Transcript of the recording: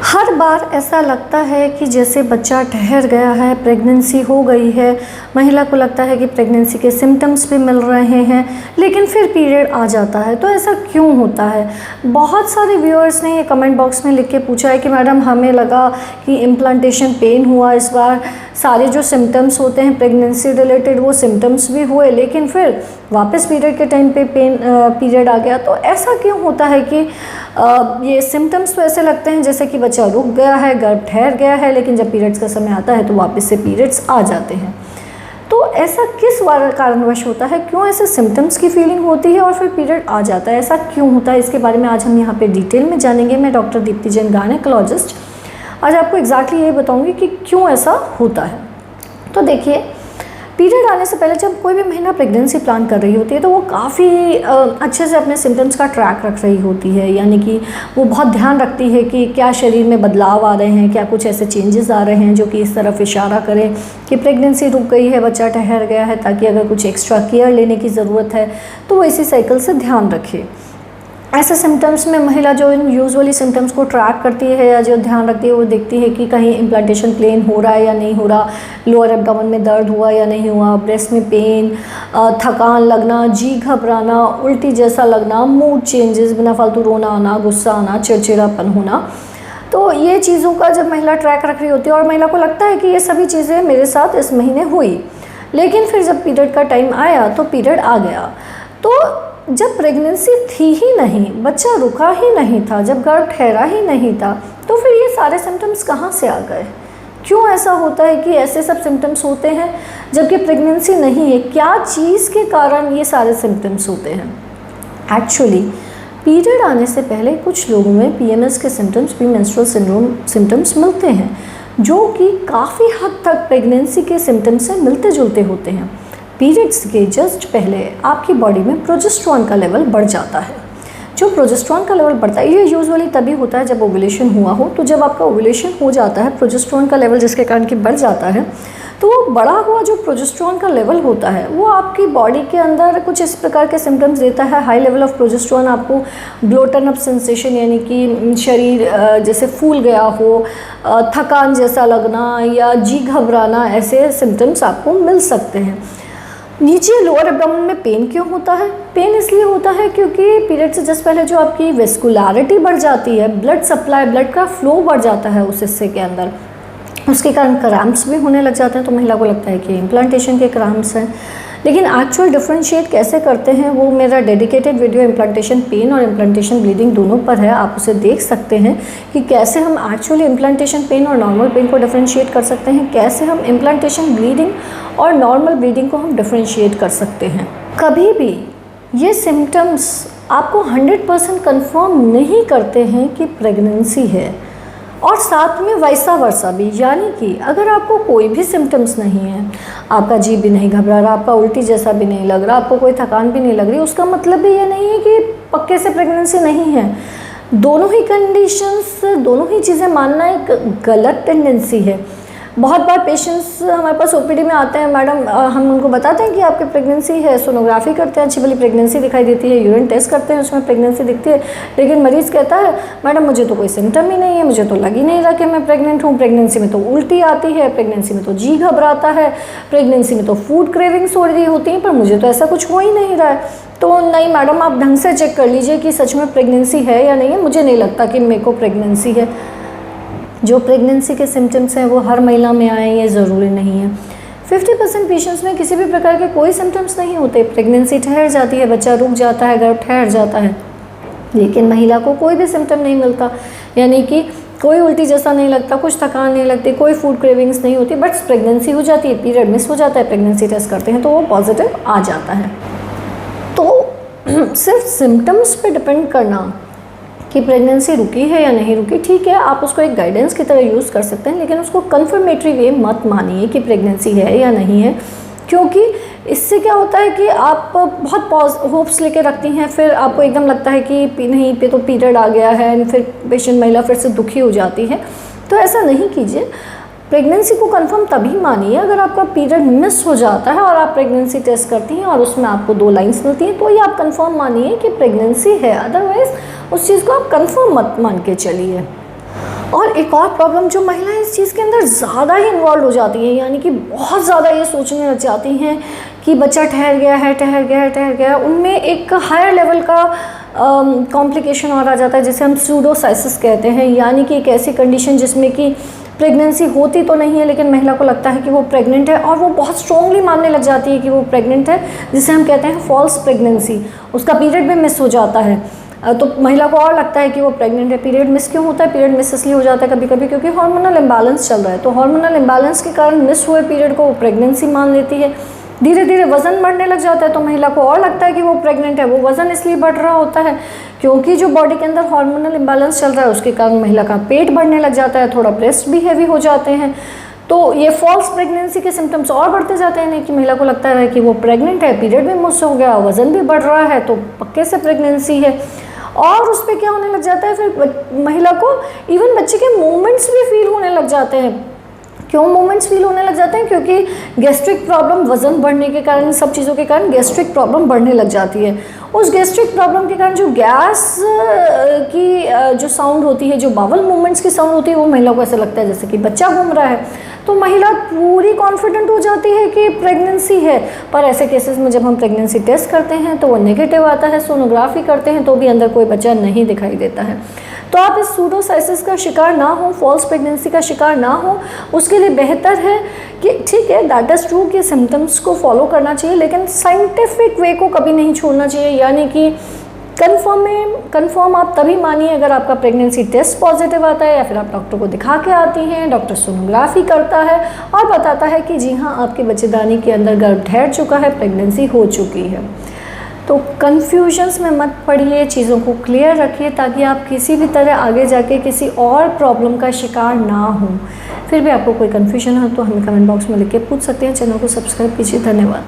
हर बार ऐसा लगता है कि जैसे बच्चा ठहर गया है, प्रेगनेंसी हो गई है, महिला को लगता है कि प्रेगनेंसी के सिम्टम्स भी मिल रहे हैं, लेकिन फिर पीरियड आ जाता है। तो ऐसा क्यों होता है? बहुत सारे व्यूअर्स ने ये कमेंट बॉक्स में लिख के पूछा है कि मैडम हमें लगा कि इम्प्लांटेशन पेन हुआ इस बार, सारे जो सिम्टम्स होते हैं प्रेगनेंसी रिलेटेड वो सिम्टम्स भी हुए, लेकिन फिर वापस पीरियड के टाइम पे पीरियड आ गया। तो ऐसा क्यों होता है कि ये सिम्टम्स तो ऐसे लगते हैं जैसे कि बच्चा रुक गया है, गर्भ ठहर गया है, लेकिन जब पीरियड्स का समय आता है तो वापस से पीरियड्स आ जाते हैं। तो ऐसा किस कारणवश होता है? क्यों ऐसे सिम्टम्स की फीलिंग होती है और फिर पीरियड आ जाता है? ऐसा क्यों होता है? इसके बारे में आज हम यहाँ पे डिटेल में जानेंगे। मैं डॉक्टर दीप्ति जैन, गायनेकोलॉजिस्ट, आज आपको एग्जैक्टली यही बताऊँगी कि क्यों ऐसा होता है। तो देखिए, पीरियड आने से पहले जब कोई भी महिला प्रेगनेंसी प्लान कर रही होती है तो वो काफ़ी अच्छे से अपने सिम्टम्स का ट्रैक रख रही होती है, यानी कि वो बहुत ध्यान रखती है कि क्या शरीर में बदलाव आ रहे हैं, क्या कुछ ऐसे चेंजेस आ रहे हैं जो कि इस तरफ इशारा करें कि प्रेगनेंसी रुक गई है, बच्चा ठहर गया है, ताकि अगर कुछ एक्स्ट्रा केयर लेने की ज़रूरत है तो वो इसी साइकिल से ध्यान रखे। ऐसे सिम्टम्स में महिला जो इन यूजुअली सिम्टम्स को ट्रैक करती है या जो ध्यान रखती है वो देखती है कि कहीं इम्प्लांटेशन प्लेन हो रहा है या नहीं हो रहा, लोअर एब्डोमेन में दर्द हुआ या नहीं हुआ, ब्रेस्ट में पेन, थकान लगना, जी घबराना, उल्टी जैसा लगना, मूड चेंजेस, बिना फालतू रोना आना, गुस्सा आना, चिड़चिड़ापन होना। तो ये चीज़ों का जब महिला ट्रैक रख रही होती है और महिला को लगता है कि ये सभी चीज़ें मेरे साथ इस महीने हुई, लेकिन फिर जब पीरियड का टाइम आया तो पीरियड आ गया। तो जब प्रेगनेंसी थी ही नहीं, बच्चा रुका ही नहीं था, जब गर्भ ठहरा ही नहीं था, तो फिर ये सारे सिम्टम्स कहाँ से आ गए? क्यों ऐसा होता है कि ऐसे सब सिम्टम्स होते हैं जबकि प्रेगनेंसी नहीं है? क्या चीज़ के कारण ये सारे सिम्टम्स होते हैं? एक्चुअली पीरियड आने से पहले कुछ लोगों में पीएमएस के symptoms, pre menstrual syndrome symptoms मिलते हैं, जो कि काफ़ी हद तक प्रेगनेंसी के सिम्टम्स से मिलते जुलते होते हैं। पीरियड्स के जस्ट पहले आपकी बॉडी में प्रोजेस्टेरॉन का लेवल बढ़ जाता है। जो प्रोजेस्टेरॉन का लेवल बढ़ता है, ये यूजुअली तभी होता है जब ओव्यूलेशन हुआ हो। तो जब आपका ओव्यूलेशन हो जाता है, प्रोजेस्टेरॉन का लेवल जिसके कारण कि बढ़ जाता है, तो वो बढ़ा हुआ जो प्रोजेस्टेरॉन का लेवल होता है वो आपकी बॉडी के अंदर कुछ इस प्रकार के सिम्टम्स देता है। हाई लेवल ऑफ प्रोजेस्टेरॉन आपको ब्लोटन अप सेंसेशन, यानी कि शरीर जैसे फूल गया हो, थकान जैसा लगना या जी घबराना, ऐसे सिम्टम्स आपको मिल सकते हैं। नीचे लोअर एब्डोमेन में पेन क्यों होता है? पेन इसलिए होता है क्योंकि पीरियड से जस्ट पहले जो आपकी वेस्कुलरिटी बढ़ जाती है, ब्लड सप्लाई, ब्लड का फ्लो बढ़ जाता है उस हिस्से के अंदर, उसके कारण क्रैम्प्स भी होने लग जाते हैं। तो महिला को लगता है कि इम्प्लांटेशन के क्रैम्प्स हैं, लेकिन एक्चुअल डिफरेंशिएट कैसे करते हैं वो मेरा डेडिकेटेड वीडियो इम्प्लांटेशन पेन और इम्प्लांटेशन ब्लीडिंग दोनों पर है, आप उसे देख सकते हैं कि कैसे हम एक्चुअली इम्प्लांटेशन पेन और नॉर्मल पेन को डिफरेंशिएट कर सकते हैं, कैसे हम इम्प्लांटेशन ब्लीडिंग और नॉर्मल ब्लीडिंग को हम डिफरेंशिएट कर सकते हैं। कभी भी ये सिम्टम्स आपको 100% कन्फर्म नहीं करते हैं कि प्रेगनेंसी है, और साथ में वैसा वर्सा भी, यानी कि अगर आपको कोई भी सिम्टम्स नहीं है, आपका जी भी नहीं घबरा रहा, आपका उल्टी जैसा भी नहीं लग रहा, आपको कोई थकान भी नहीं लग रही, उसका मतलब भी ये नहीं है कि पक्के से प्रेगनेंसी नहीं है। दोनों ही कंडीशंस, दोनों ही चीज़ें मानना एक गलत टेंडेंसी है। बहुत बार पेशेंट्स हमारे पास ओपीडी में आते हैं, मैडम हम उनको बताते हैं कि आपकी प्रेगनेंसी है, सोनोग्राफी करते हैं, अच्छी भली प्रेगनेंसी दिखाई देती है, यूरिन टेस्ट करते हैं उसमें प्रेगनेंसी दिखती है, लेकिन मरीज़ कहता है मैडम मुझे तो कोई सिम्टम ही नहीं है, मुझे तो लग ही नहीं रहा कि मैं प्रेग्नेंट हूँ, प्रेगनेंसी में तो उल्टी आती है, प्रेगनेंसी में तो जी घबराता है, प्रेगनेंसी में तो फूड क्रेविंग्स हो रही होती हैं, पर मुझे तो ऐसा कुछ हो ही नहीं रहा है। तो नहीं मैडम, आप ढंग से चेक कर लीजिए कि सच में प्रेगनेंसी है या नहीं है, मुझे नहीं लगता कि मेरे को प्रेगनेंसी है। जो प्रेगनेंसी के सिम्टम्स हैं वो हर महिला में आए, ये ज़रूरी नहीं है। 50% पेशेंट्स में किसी भी प्रकार के कोई सिम्टम्स नहीं होते, प्रेगनेंसी ठहर जाती है, बच्चा रुक जाता है, गर्भ ठहर जाता है, लेकिन महिला को कोई भी सिम्टम नहीं मिलता, यानी कि कोई उल्टी जैसा नहीं लगता, कुछ थकान नहीं लगती, कोई फूड क्रेविंग्स नहीं होती, बट प्रेगनेंसी हो जाती है, पीरियड मिस हो जाता है, प्रेगनेंसी टेस्ट करते हैं तो वो पॉजिटिव आ जाता है। तो सिर्फ सिम्टम्स पे डिपेंड करना कि प्रेगनेंसी रुकी है या नहीं रुकी, ठीक है, आप उसको एक गाइडेंस की तरह यूज़ कर सकते हैं, लेकिन उसको कन्फर्मेटरी वे मत मानिए कि प्रेगनेंसी है या नहीं है, क्योंकि इससे क्या होता है कि आप बहुत होप्स लेके रखती हैं, फिर आपको एकदम लगता है कि नहीं पे तो पीरियड आ गया है, फिर पेशेंट महिला फिर से दुखी हो जाती है। तो ऐसा नहीं कीजिए। प्रेगनेंसी को कंफर्म तभी मानिए अगर आपका पीरियड मिस हो जाता है और आप प्रेगनेंसी टेस्ट करती हैं और उसमें आपको 2 लाइंस मिलती हैं, तो ये आप कंफर्म मानिए कि प्रेगनेंसी है, अदरवाइज़ उस चीज़ को आप कंफर्म मत मान के चलिए। और एक और प्रॉब्लम, जो महिलाएं इस चीज़ के अंदर ज़्यादा ही इन्वॉल्व हो जाती हैं, यानी कि बहुत ज़्यादा ये सोचने लग जाती हैं कि बच्चा ठहर गया है, उनमें एक हायर लेवल का कॉम्प्लिकेशन और आ जाता है, जिसे हम सूडोसाइसिस कहते हैं, यानी कि एक ऐसी कंडीशन जिसमें कि प्रेगनेंसी होती तो नहीं है लेकिन महिला को लगता है कि वो प्रेग्नेंट है और वो बहुत स्ट्रांगली मानने लग जाती है कि वो प्रेग्नेंट है, जिसे हम कहते हैं फॉल्स प्रेगनेंसी। उसका पीरियड भी मिस हो जाता है, तो महिला को और लगता है कि वो प्रेग्नेंट है। पीरियड मिस क्यों होता है? पीरियड मिस इसलिए हो जाता है कभी कभी क्योंकि हार्मोनल इम्बैलेंस चल रहा है, तो हार्मोनल इम्बैलेंस के कारण मिस हुए पीरियड को वो प्रेगनेंसी मान लेती है। धीरे धीरे वज़न बढ़ने लग जाता है, तो महिला को और लगता है कि वो प्रेग्नेंट है। वो वज़न इसलिए बढ़ रहा होता है क्योंकि जो बॉडी के अंदर हार्मोनल इम्बैलेंस चल रहा है उसके कारण महिला का पेट बढ़ने लग जाता है, थोड़ा ब्रेस्ट भी हैवी हो जाते हैं। तो ये फॉल्स प्रेगनेंसी के सिम्टम्स और बढ़ते जाते हैं, नहीं कि महिला को लगता है कि वो प्रेग्नेंट है, पीरियड भी मिस हो गया, वज़न भी बढ़ रहा है, तो पक्के से प्रेगनेंसी है। और उस पर क्या होने लग जाता है, फिर महिला को इवन बच्चे के मूवमेंट्स भी फील होने लग जाते हैं। क्यों मूवमेंट्स फील होने लग जाते हैं? क्योंकि गैस्ट्रिक प्रॉब्लम, वज़न बढ़ने के कारण, सब चीज़ों के कारण गैस्ट्रिक प्रॉब्लम बढ़ने लग जाती है। उस गैस्ट्रिक प्रॉब्लम के कारण जो गैस की जो साउंड होती है, जो बावल मूवमेंट्स की साउंड होती है, वो महिला को ऐसा लगता है जैसे कि बच्चा घूम रहा है। तो महिला पूरी कॉन्फिडेंट हो जाती है कि प्रेगनेंसी है। पर ऐसे केसेस में जब हम प्रेगनेंसी टेस्ट करते हैं तो वो नेगेटिव आता है, सोनोग्राफी करते हैं तो भी अंदर कोई बच्चा नहीं दिखाई देता है। तो आप इस सूडोसाइसिस का शिकार ना हो, फॉल्स प्रेगनेंसी का शिकार ना हो, उसके लिए बेहतर है कि ठीक है, दैट इज़ ट्रू कि सिम्टम्स को फॉलो करना चाहिए, लेकिन साइंटिफिक वे को कभी नहीं छोड़ना चाहिए। यानी कि कंफर्म आप तभी मानिए अगर आपका प्रेगनेंसी टेस्ट पॉजिटिव आता है या फिर आप डॉक्टर को दिखा के आती हैं, डॉक्टर सोनोग्राफी करता है और बताता है कि जी हाँ, आपके बच्चेदानी के अंदर गर्भ ठहर चुका है, प्रेगनेंसी हो चुकी है। तो कन्फ्यूजन्स में मत पड़िए, चीज़ों को क्लियर रखिए ताकि आप किसी भी तरह आगे जाके किसी और प्रॉब्लम का शिकार ना हो। फिर भी आपको कोई कन्फ्यूजन हो तो हमें कमेंट बॉक्स में लिख के पूछ सकते हैं। चैनल को सब्सक्राइब कीजिए। धन्यवाद।